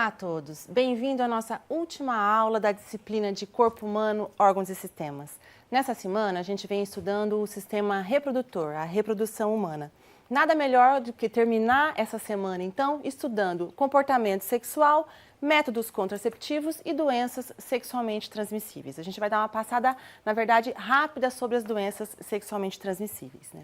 Olá a todos, bem-vindo à nossa última aula da disciplina de Corpo Humano, Órgãos e Sistemas. Nessa semana a gente vem estudando o sistema reprodutor, a reprodução humana. Nada melhor do que terminar essa semana então estudando comportamento sexual, métodos contraceptivos e doenças sexualmente transmissíveis. A gente vai dar uma passada, na verdade, rápida sobre as doenças sexualmente transmissíveis, né?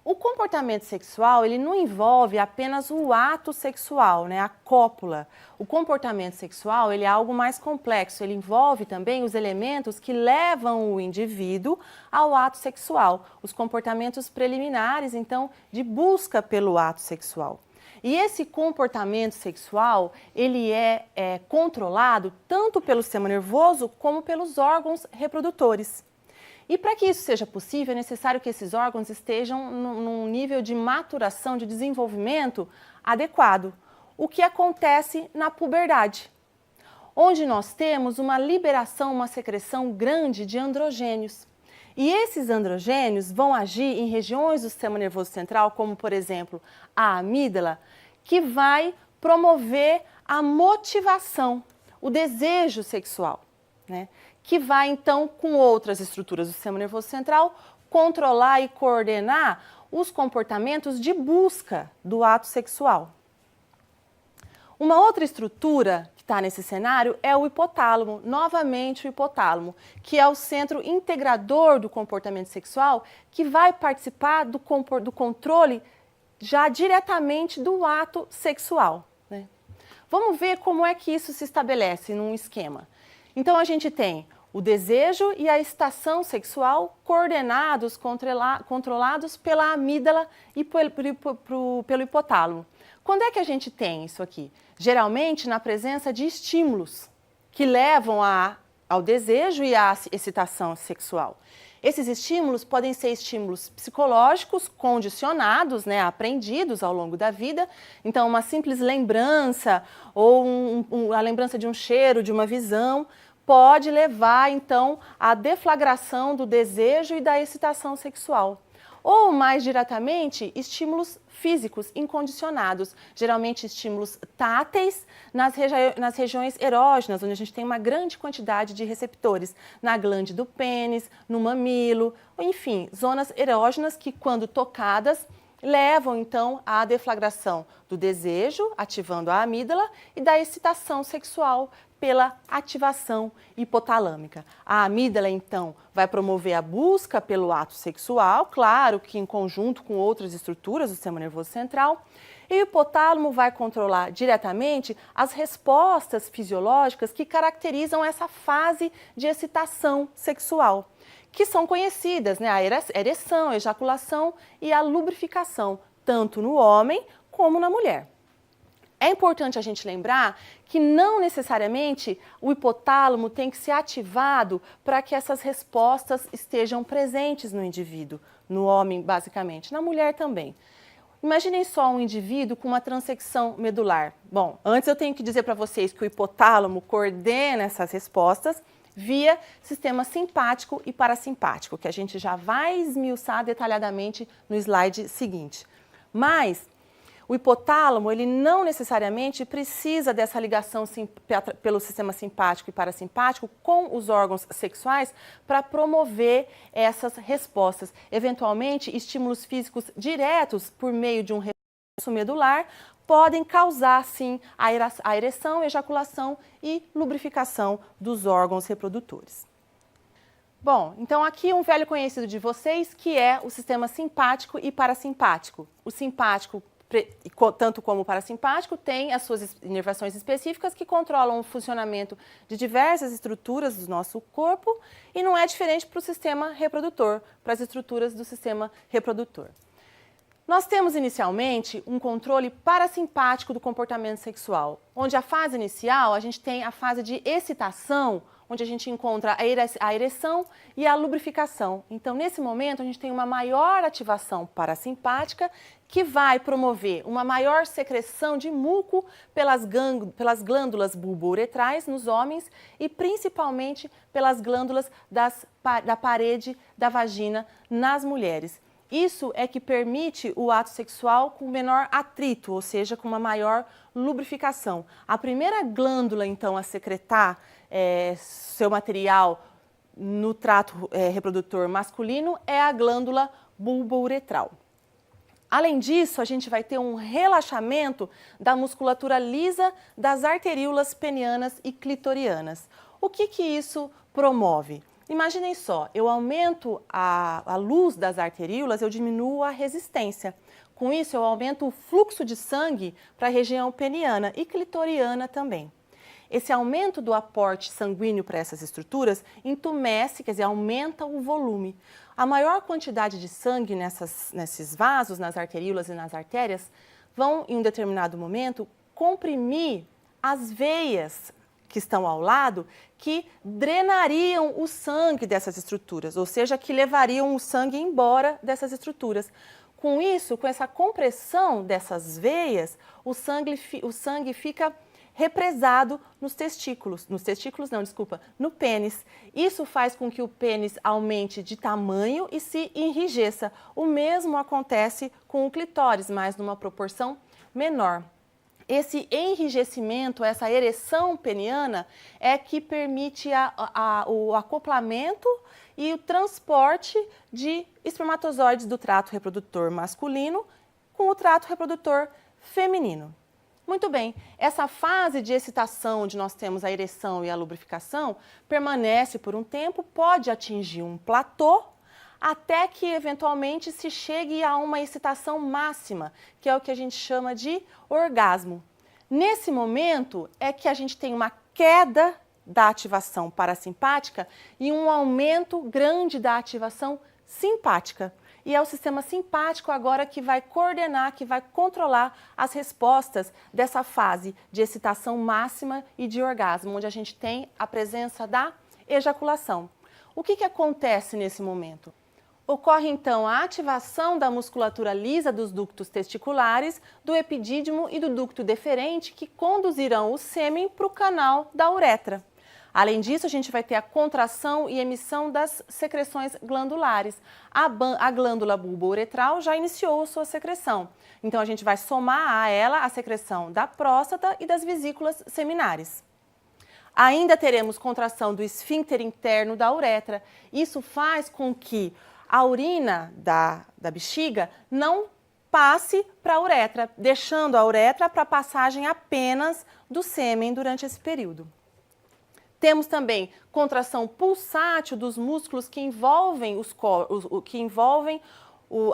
O comportamento sexual, ele não envolve apenas o ato sexual, né, a cópula. O comportamento sexual, ele é algo mais complexo, ele envolve também os elementos que levam o indivíduo ao ato sexual, os comportamentos preliminares, então, de busca pelo ato sexual. E esse comportamento sexual, ele é controlado tanto pelo sistema nervoso como pelos órgãos reprodutores. E para que isso seja possível, é necessário que esses órgãos estejam num nível de maturação, de desenvolvimento adequado, o que acontece na puberdade, onde nós temos uma liberação, uma secreção grande de androgênios. E esses androgênios vão agir em regiões do sistema nervoso central, como, por exemplo, a amígdala, que vai promover a motivação, o desejo sexual, né? Que vai, então, com outras estruturas do sistema nervoso central, controlar e coordenar os comportamentos de busca do ato sexual. Uma outra estrutura que está nesse cenário é o hipotálamo, novamente o hipotálamo, que é o centro integrador do comportamento sexual, que vai participar do controle já diretamente do ato sexual, né? Vamos ver como é que isso se estabelece num esquema. Então, a gente tem o desejo e a excitação sexual coordenados, controlados pela amígdala e pelo hipotálamo. Quando é que a gente tem isso aqui? Geralmente na presença de estímulos que levam ao desejo e à excitação sexual. Esses estímulos podem ser estímulos psicológicos condicionados, né, aprendidos ao longo da vida. Então, uma simples lembrança ou a lembrança de um cheiro, de uma visão, pode levar, então, à deflagração do desejo e da excitação sexual. Ou, mais diretamente, estímulos físicos incondicionados, geralmente estímulos táteis nas regiões erógenas, onde a gente tem uma grande quantidade de receptores, na glande do pênis, no mamilo, enfim, zonas erógenas que, quando tocadas, levam, então, à deflagração do desejo, ativando a amígdala, e da excitação sexual, pela ativação hipotalâmica. A amígdala, então, vai promover a busca pelo ato sexual, claro que em conjunto com outras estruturas do sistema nervoso central, e o hipotálamo vai controlar diretamente as respostas fisiológicas que caracterizam essa fase de excitação sexual, que são conhecidas, né? A ereção, a ejaculação e a lubrificação, tanto no homem como na mulher. É importante a gente lembrar que não necessariamente o hipotálamo tem que ser ativado para que essas respostas estejam presentes no indivíduo, no homem basicamente, na mulher também. Imaginem só um indivíduo com uma transecção medular. Bom, antes eu tenho que dizer para vocês que o hipotálamo coordena essas respostas via sistema simpático e parasimpático, que a gente já vai esmiuçar detalhadamente no slide seguinte. Mas o hipotálamo, ele não necessariamente precisa dessa ligação pelo sistema simpático e parasimpático com os órgãos sexuais para promover essas respostas. Eventualmente, estímulos físicos diretos por meio de um reflexo medular podem causar, sim, a ereção, ejaculação e lubrificação dos órgãos reprodutores. Bom, então aqui um velho conhecido de vocês, que é o sistema simpático e parasimpático. O simpático, tanto como o parasimpático, tem as suas inervações específicas que controlam o funcionamento de diversas estruturas do nosso corpo e não é diferente para o sistema reprodutor, para as estruturas do sistema reprodutor. Nós temos inicialmente um controle parasimpático do comportamento sexual, onde a fase inicial a gente tem a fase de excitação, onde a gente encontra a ereção e a lubrificação. Então, nesse momento, a gente tem uma maior ativação parasimpática que vai promover uma maior secreção de muco pelas glândulas bulbouretrais nos homens e principalmente pelas glândulas da parede da vagina nas mulheres. Isso é que permite o ato sexual com menor atrito, ou seja, com uma maior lubrificação. A primeira glândula, então, a secretar seu material no trato reprodutor masculino é a glândula bulbouretral. Além disso, a gente vai ter um relaxamento da musculatura lisa das arteríolas penianas e clitorianas. O que isso promove? Imaginem só, eu aumento a luz das arteríolas, eu diminuo a resistência. Com isso, eu aumento o fluxo de sangue para a região peniana e clitoriana também. Esse aumento do aporte sanguíneo para essas estruturas entumece, quer dizer, aumenta o volume. A maior quantidade de sangue nesses vasos, nas arteríolas e nas artérias, vão, em um determinado momento, comprimir as veias que estão ao lado, que drenariam o sangue dessas estruturas, ou seja, que levariam o sangue embora dessas estruturas. Com isso, com essa compressão dessas veias, o sangue fica represado nos testículos. Nos testículos não, desculpa, no pênis. Isso faz com que o pênis aumente de tamanho e se enrijeça. O mesmo acontece com o clitóris, mas numa proporção menor. Esse enrijecimento, essa ereção peniana é que permite o acoplamento e o transporte de espermatozoides do trato reprodutor masculino com o trato reprodutor feminino. Muito bem, essa fase de excitação, onde nós temos a ereção e a lubrificação, permanece por um tempo, pode atingir um platô, até que eventualmente se chegue a uma excitação máxima, que é o que a gente chama de orgasmo. Nesse momento é que a gente tem uma queda da ativação parasimpática e um aumento grande da ativação simpática. E é o sistema simpático agora que vai coordenar, que vai controlar as respostas dessa fase de excitação máxima e de orgasmo, onde a gente tem a presença da ejaculação. O que acontece nesse momento? Ocorre, então, a ativação da musculatura lisa dos ductos testiculares, do epidídimo e do ducto deferente, que conduzirão o sêmen para o canal da uretra. Além disso, a gente vai ter a contração e emissão das secreções glandulares. A glândula bulbouretral já iniciou sua secreção. Então, a gente vai somar a ela a secreção da próstata e das vesículas seminares. Ainda teremos contração do esfíncter interno da uretra. Isso faz com que a urina da bexiga não passe para a uretra, deixando a uretra para passagem apenas do sêmen durante esse período. Temos também contração pulsátil dos músculos que envolvem,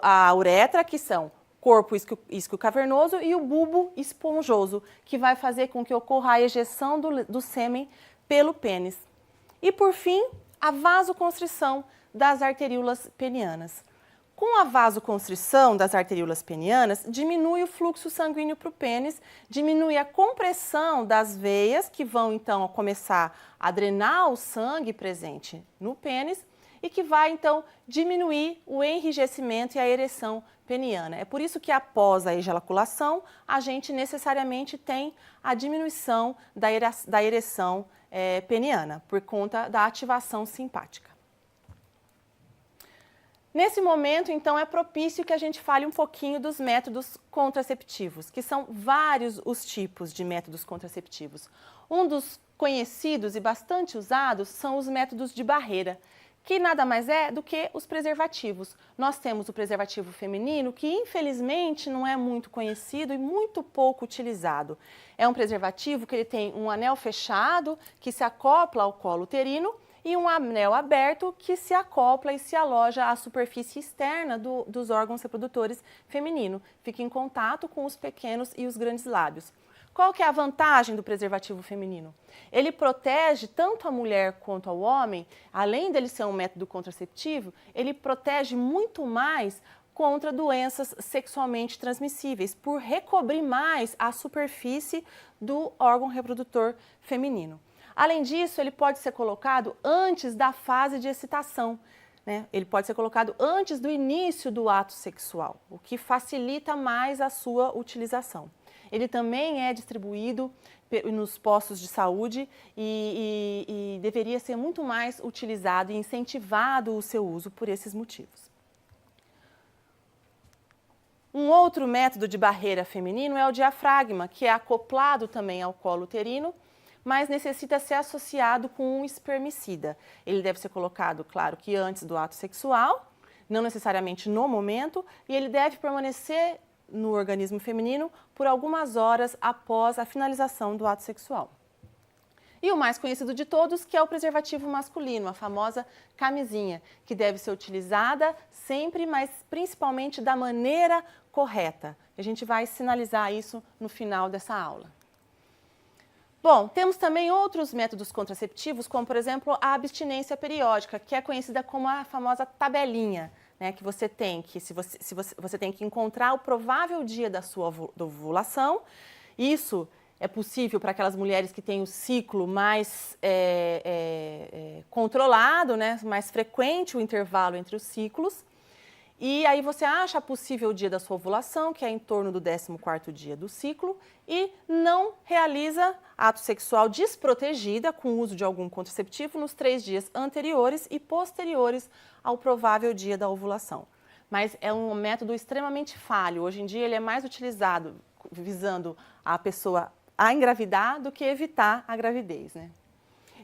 a uretra, que são corpo isquiocavernoso e o bulbo esponjoso, que vai fazer com que ocorra a ejeção do sêmen pelo pênis. E, por fim, a vasoconstrição das arteríolas penianas. Com a vasoconstrição das arteríolas penianas, diminui o fluxo sanguíneo para o pênis, diminui a compressão das veias, que vão então começar a drenar o sangue presente no pênis e que vai então diminuir o enrijecimento e a ereção peniana. É por isso que após a ejaculação, a gente necessariamente tem a diminuição da ereção peniana, por conta da ativação simpática. Nesse momento, então, é propício que a gente fale um pouquinho dos métodos contraceptivos, que são vários os tipos de métodos contraceptivos. Um dos conhecidos e bastante usados são os métodos de barreira, que nada mais é do que os preservativos. Nós temos o preservativo feminino, que infelizmente não é muito conhecido e muito pouco utilizado. É um preservativo que ele tem um anel fechado, que se acopla ao colo uterino, e um anel aberto que se acopla e se aloja à superfície externa dos órgãos reprodutores feminino. Fica em contato com os pequenos e os grandes lábios. Qual que é a vantagem do preservativo feminino? Ele protege tanto a mulher quanto ao homem, além dele ser um método contraceptivo, ele protege muito mais contra doenças sexualmente transmissíveis, por recobrir mais a superfície do órgão reprodutor feminino. Além disso, ele pode ser colocado antes da fase de excitação, né? Ele pode ser colocado antes do início do ato sexual, o que facilita mais a sua utilização. Ele também é distribuído nos postos de saúde e deveria ser muito mais utilizado e incentivado o seu uso por esses motivos. Um outro método de barreira feminino é o diafragma, que é acoplado também ao colo uterino, mas necessita ser associado com um espermicida. Ele deve ser colocado, claro, que antes do ato sexual, não necessariamente no momento, e ele deve permanecer no organismo feminino por algumas horas após a finalização do ato sexual. E o mais conhecido de todos, que é o preservativo masculino, a famosa camisinha, que deve ser utilizada sempre, mas principalmente da maneira correta. A gente vai sinalizar isso no final dessa aula. Bom, temos também outros métodos contraceptivos, como, por exemplo, a abstinência periódica, que é conhecida como a famosa tabelinha, né, que você tem que, você tem que encontrar o provável dia da sua ovulação. Isso é possível para aquelas mulheres que têm o ciclo mais controlado, né, mais frequente o intervalo entre os ciclos. E aí você acha possível o dia da sua ovulação, que é em torno do 14º dia do ciclo, e não realiza ato sexual desprotegida com o uso de algum contraceptivo nos 3 dias anteriores e posteriores ao provável dia da ovulação. Mas é um método extremamente falho. Hoje em dia ele é mais utilizado visando a pessoa a engravidar do que evitar a gravidez, né?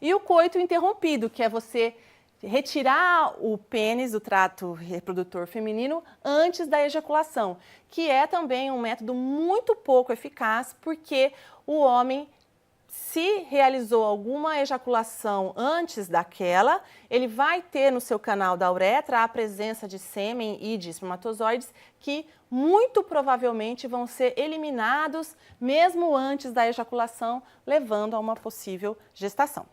E o coito interrompido, que é você retirar o pênis do trato reprodutor feminino antes da ejaculação, que é também um método muito pouco eficaz, porque o homem, se realizou alguma ejaculação antes daquela, ele vai ter no seu canal da uretra a presença de sêmen e de espermatozoides que muito provavelmente vão ser eliminados mesmo antes da ejaculação, levando a uma possível gestação.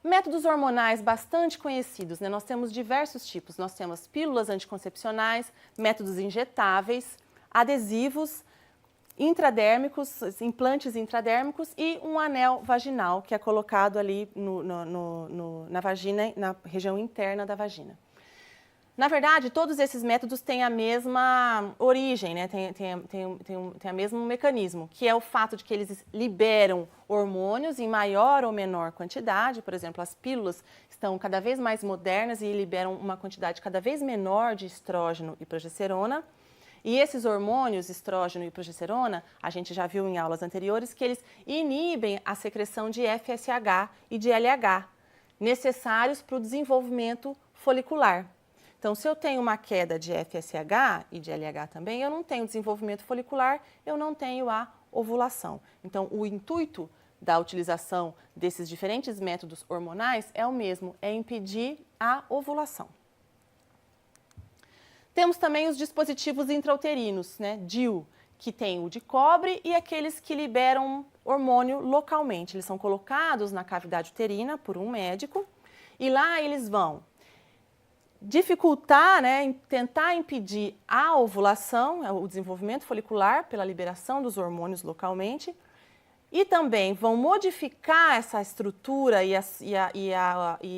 Métodos hormonais bastante conhecidos, né? Nós temos diversos tipos. Nós temos pílulas anticoncepcionais, métodos injetáveis, adesivos, intradérmicos, implantes intradérmicos e um anel vaginal que é colocado ali na vagina, na região interna da vagina. Na verdade, todos esses métodos têm a mesma origem, né? Tem o mesmo mecanismo, que é o fato de que eles liberam hormônios em maior ou menor quantidade. Por exemplo, as pílulas estão cada vez mais modernas e liberam uma quantidade cada vez menor de estrógeno e progesterona. E esses hormônios, estrógeno e progesterona, a gente já viu em aulas anteriores que eles inibem a secreção de FSH e de LH, necessários para o desenvolvimento folicular. Então, se eu tenho uma queda de FSH e de LH também, eu não tenho desenvolvimento folicular, eu não tenho a ovulação. Então, o intuito da utilização desses diferentes métodos hormonais é o mesmo, é impedir a ovulação. Temos também os dispositivos intrauterinos, né, DIU, que tem o de cobre e aqueles que liberam hormônio localmente. Eles são colocados na cavidade uterina por um médico e lá eles vão dificultar, né, tentar impedir a ovulação, o desenvolvimento folicular pela liberação dos hormônios localmente e também vão modificar essa estrutura e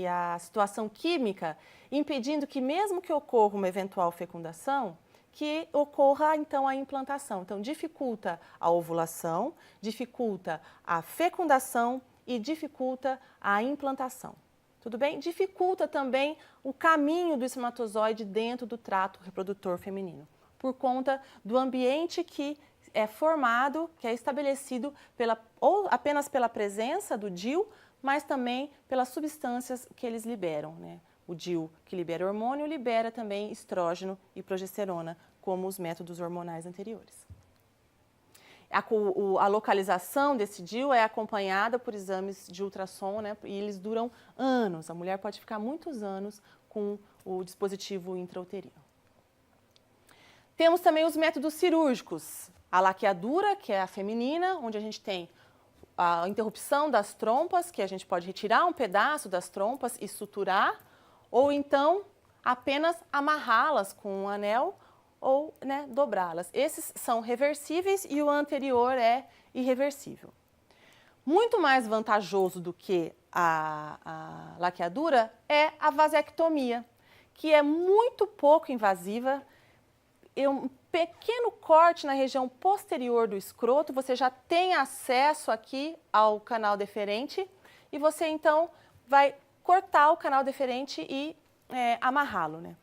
a situação química, impedindo que mesmo que ocorra uma eventual fecundação, que ocorra então a implantação. Então dificulta a ovulação, dificulta a fecundação e dificulta a implantação. Tudo bem? Dificulta também o caminho do espermatozoide dentro do trato reprodutor feminino, por conta do ambiente que é formado, que é estabelecido ou apenas pela presença do DIU, mas também pelas substâncias que eles liberam, né? O DIU, que libera hormônio, libera também estrógeno e progesterona, como os métodos hormonais anteriores. A localização desse DIU é acompanhada por exames de ultrassom, né, e eles duram anos. A mulher pode ficar muitos anos com o dispositivo intrauterino. Temos também os métodos cirúrgicos. A laqueadura, que é a feminina, onde a gente tem a interrupção das trompas, que a gente pode retirar um pedaço das trompas e suturar, ou então apenas amarrá-las com um anel ou, né, dobrá-las. Esses são reversíveis e o anterior é irreversível. Muito mais vantajoso do que a laqueadura é a vasectomia, que é muito pouco invasiva. Um pequeno corte na região posterior do escroto, você já tem acesso aqui ao canal deferente e você então vai cortar o canal deferente e amarrá-lo, né?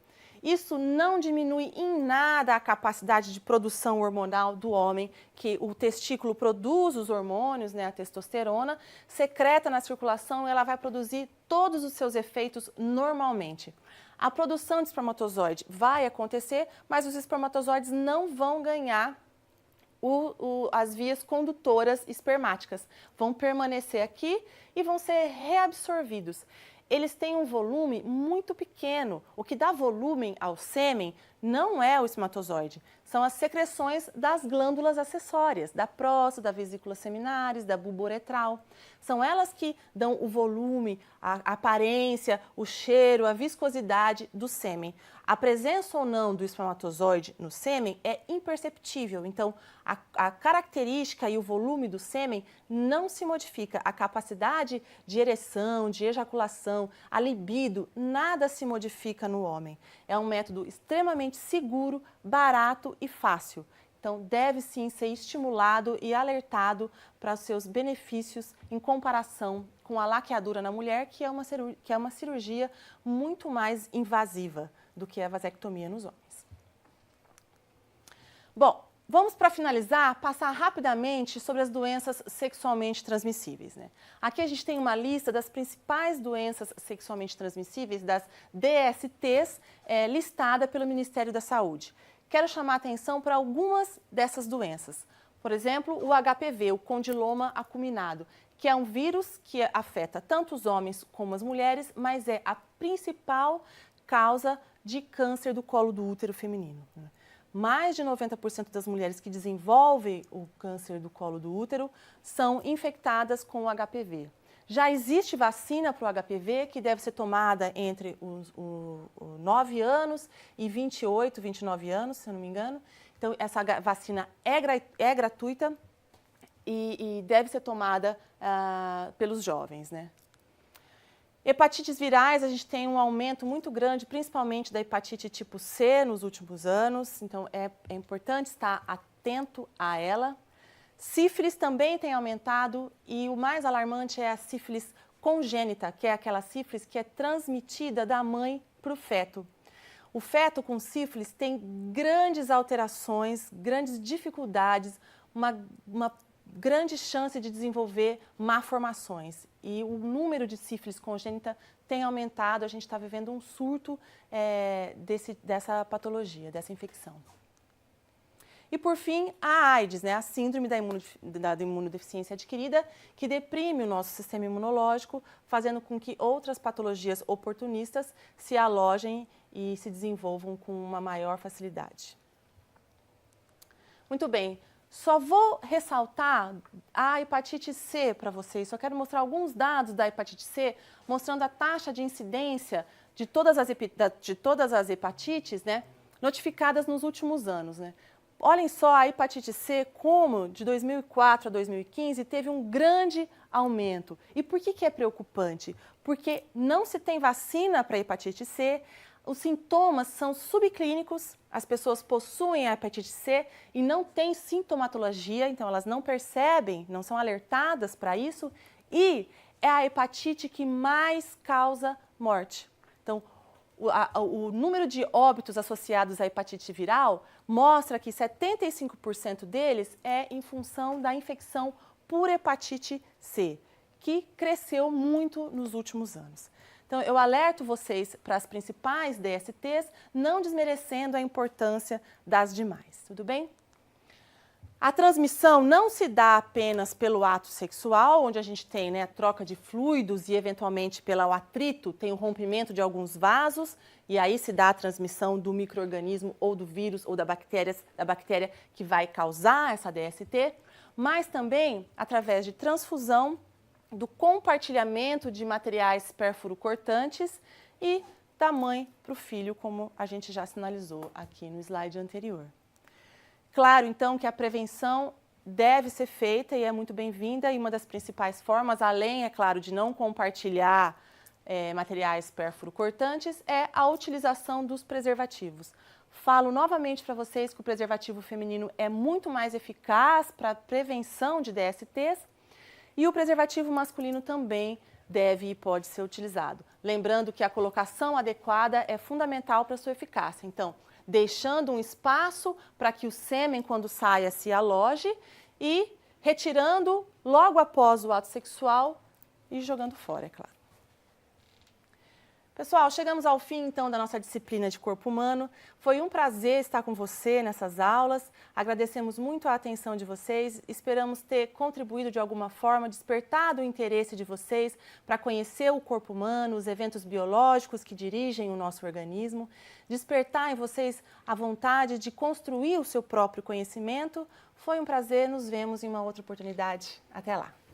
Isso não diminui em nada a capacidade de produção hormonal do homem, que o testículo produz os hormônios, né, a testosterona, secreta na circulação e ela vai produzir todos os seus efeitos normalmente. A produção de espermatozoide vai acontecer, mas os espermatozoides não vão ganhar as vias condutoras espermáticas. Vão permanecer aqui e vão ser reabsorvidos. Eles têm um volume muito pequeno. O que dá volume ao sêmen não é o espermatozoide, são as secreções das glândulas acessórias, da próstata, da vesícula seminares, da bulba uretral. São elas que dão o volume, a aparência, o cheiro, a viscosidade do sêmen. A presença ou não do espermatozoide no sêmen é imperceptível, então a característica e o volume do sêmen não se modifica. A capacidade de ereção, de ejaculação, a libido, nada se modifica no homem. É um método extremamente seguro, barato e fácil. Então, deve sim ser estimulado e alertado para os seus benefícios em comparação com a laqueadura na mulher, que é uma cirurgia muito mais invasiva do que a vasectomia nos homens. Bom, vamos para finalizar, passar rapidamente sobre as doenças sexualmente transmissíveis, né? Aqui a gente tem uma lista das principais doenças sexualmente transmissíveis, das DSTs, listada pelo Ministério da Saúde. Quero chamar a atenção para algumas dessas doenças. Por exemplo, o HPV, o condiloma acuminado, que é um vírus que afeta tanto os homens como as mulheres, mas é a principal causa de câncer do colo do útero feminino. Mais de 90% das mulheres que desenvolvem o câncer do colo do útero são infectadas com o HPV. Já existe vacina para o HPV que deve ser tomada entre os 9 anos e 28, 29 anos, se eu não me engano. Então, essa vacina é gratuita e deve ser tomada pelos jovens, né? Hepatites virais, a gente tem um aumento muito grande, principalmente da hepatite tipo C nos últimos anos, então é importante estar atento a ela. Sífilis também tem aumentado e o mais alarmante é a sífilis congênita, que é aquela sífilis que é transmitida da mãe para o feto. O feto com sífilis tem grandes alterações, grandes dificuldades, uma grande chance de desenvolver malformações. E o número de sífilis congênita tem aumentado, a gente está vivendo um surto dessa patologia, dessa infecção. E, por fim, a AIDS, né, a síndrome da imunodeficiência adquirida, que deprime o nosso sistema imunológico, fazendo com que outras patologias oportunistas se alojem e se desenvolvam com uma maior facilidade. Muito bem, só vou ressaltar a hepatite C para vocês, só quero mostrar alguns dados da hepatite C, mostrando a taxa de incidência de todas as hepatites, né, notificadas nos últimos anos, né. Olhem só a hepatite C, como de 2004 a 2015 teve um grande aumento. E por que é preocupante? Porque não se tem vacina para a hepatite C, os sintomas são subclínicos, as pessoas possuem a hepatite C e não têm sintomatologia, então elas não percebem, não são alertadas para isso, e é a hepatite que mais causa morte. Então, o número de óbitos associados à hepatite viral mostra que 75% deles é em função da infecção por hepatite C, que cresceu muito nos últimos anos. Então, eu alerto vocês para as principais DSTs, não desmerecendo a importância das demais, tudo bem? A transmissão não se dá apenas pelo ato sexual, onde a gente tem, né, a troca de fluidos e, eventualmente, pelo atrito, tem o rompimento de alguns vasos, e aí se dá a transmissão do micro-organismo ou do vírus ou da bactéria que vai causar essa DST, mas também através de transfusão, do compartilhamento de materiais pérfuro-cortantes e da mãe para o filho, como a gente já sinalizou aqui no slide anterior. Claro, então, que a prevenção deve ser feita e é muito bem-vinda, e uma das principais formas, além, é claro, de não compartilhar materiais pérfuro-cortantes, é a utilização dos preservativos. Falo novamente para vocês que o preservativo feminino é muito mais eficaz para a prevenção de DSTs, e o preservativo masculino também deve e pode ser utilizado. Lembrando que a colocação adequada é fundamental para a sua eficácia. Então, deixando um espaço para que o sêmen, quando saia, se aloje e retirando logo após o ato sexual e jogando fora, é claro. Pessoal, chegamos ao fim, então, da nossa disciplina de corpo humano. Foi um prazer estar com você nessas aulas. Agradecemos muito a atenção de vocês. Esperamos ter contribuído de alguma forma, despertado o interesse de vocês para conhecer o corpo humano, os eventos biológicos que dirigem o nosso organismo, despertar em vocês a vontade de construir o seu próprio conhecimento. Foi um prazer, nos vemos em uma outra oportunidade. Até lá!